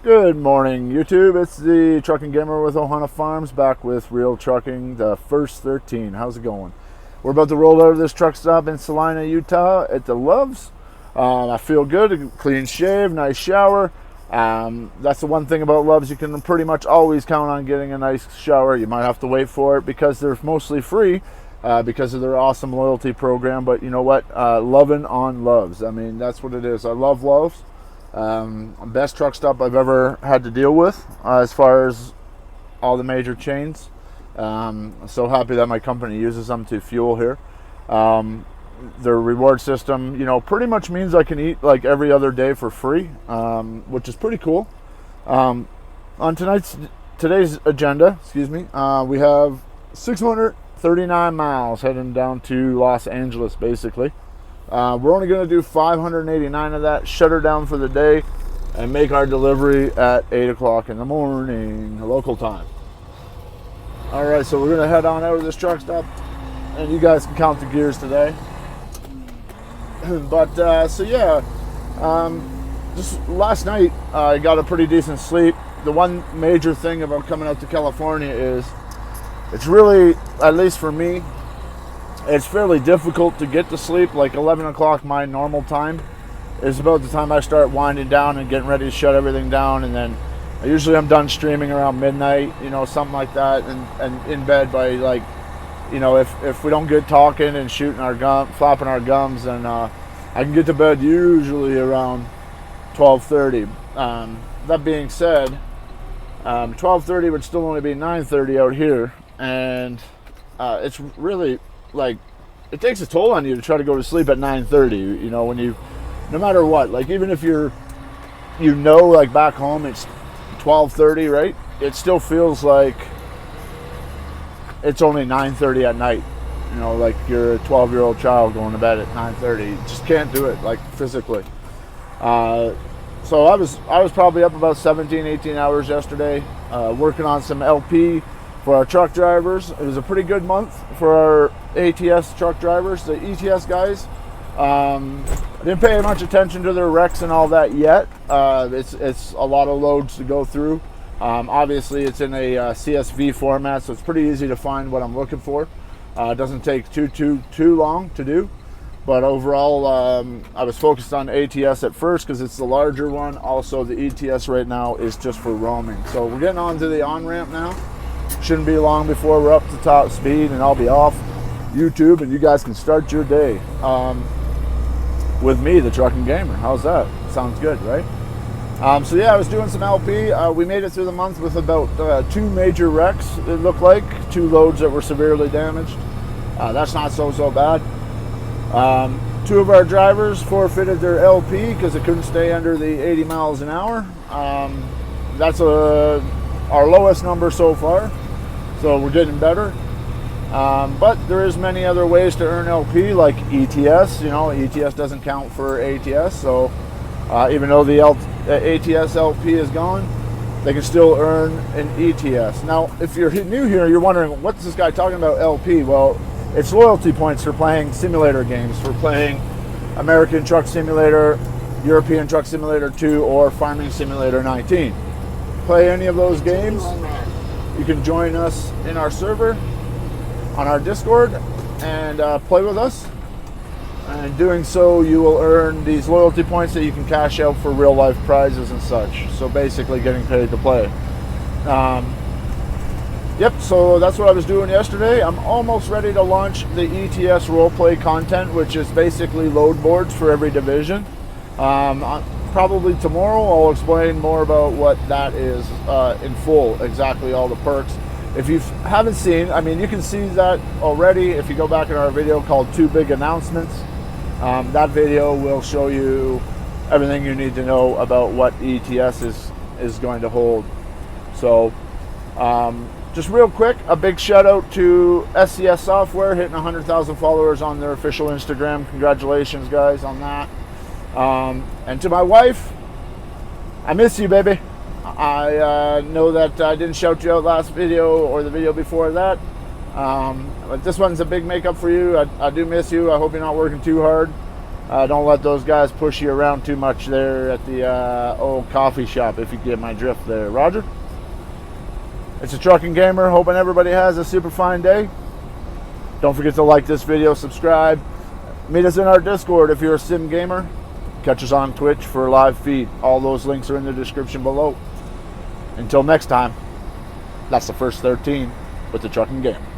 Good morning, YouTube. It's the Trucking Gamer with Ohana Farms, back with Real Trucking, the first 13. How's it going? We're about to roll out of this truck stop in Salina, Utah at the Loves. I feel good, clean shave, nice shower. That's the one thing about Loves, you can pretty much always count on getting a nice shower. You might have to wait for it because they're mostly free because of their awesome loyalty program. But you know what? Loving on Loves. I mean, that's what it is. I love Loves. Best truck stop I've ever had to deal with as far as all the major chains. So happy that my company uses them to fuel here. Their reward system, pretty much means I can eat like every other day for free, which is pretty cool. On today's agenda, we have 639 miles heading down to Los Angeles, basically. We're only going to do 589 of that, shut her down for the day, and make our delivery at 8 o'clock in the morning, local time. All right, so we're going to head on out of this truck stop, and you guys can count the gears today. But, just last night, I got a pretty decent sleep. The one major thing about coming out to California is it's really, at least for me, it's fairly difficult to get to sleep. Like 11 o'clock, my normal time, is about the time I start winding down and getting ready to shut everything down. And then usually I'm done streaming around midnight, something like that, and in bed by like, if we don't get talking and flapping our gums, then I can get to bed usually around 12:30. That being said, 12:30 would still only be 9:30 out here, and it's really like it takes a toll on you to try to go to sleep at 9:30. When you, no matter what, like even if you're, like back home it's 12:30, right? It still feels like it's only 9:30 at night. Like you're a 12-year-old child going to bed at 9:30. You just can't do it, like physically. So I was probably up about 17-18 hours yesterday, working on some LP for our truck drivers. It was a pretty good month for our ATS truck drivers, the ETS guys. I didn't pay much attention to their recs and all that yet. It's a lot of loads to go through. Obviously, it's in a CSV format, so it's pretty easy to find what I'm looking for. It doesn't take too long to do. But overall, I was focused on ATS at first because it's the larger one. Also, the ETS right now is just for roaming. So we're getting on to the on-ramp now. Shouldn't be long before we're up to top speed, and I'll be off YouTube, and you guys can start your day with me, the Trucking Gamer. How's that? Sounds good, right? I was doing some LP. We made it through the month with about 2 major wrecks, it looked like. 2 loads that were severely damaged. That's not so bad. 2 of our drivers forfeited their LP because it couldn't stay under the 80 miles an hour. That's our lowest number so far, so we're getting better. But there is many other ways to earn LP, like ETS. ETS doesn't count for ATS, so even though the ATS LP is gone, they can still earn an ETS. Now, if you're new here, you're wondering, what's this guy talking about LP? Well, it's loyalty points for playing simulator games, for playing American Truck Simulator, European Truck Simulator 2, or Farming Simulator 19. Play any of those games, you can join us in our server on our Discord and play with us. And doing so, you will earn these loyalty points that you can cash out for real life prizes and such. So basically getting paid to play. So that's what I was doing yesterday. I'm almost ready to launch the ETS roleplay content, which is basically load boards for every division. Probably tomorrow I'll explain more about what that is in full, exactly all the perks. If you haven't seen, you can see that already if you go back in our video called 2 Big Announcements. That video will show you everything you need to know about what ETS is going to hold. So just real quick, a big shout out to SCS Software, hitting 100,000 followers on their official Instagram. Congratulations guys on that. And to my wife, I miss you, baby. I know that I didn't shout you out last video or the video before that, but this one's a big makeup for you. I do miss you. I hope you're not working too hard. Don't let those guys push you around too much there at the old coffee shop, if you get my drift there. Roger? It's a Trucking Gamer, hoping everybody has a super fine day. Don't forget to like this video, subscribe. Meet us in our Discord if you're a sim gamer. Catch us on Twitch for a live feed. All those links are in the description below. Until next time, that's the first 13 with the Trucking Gamer.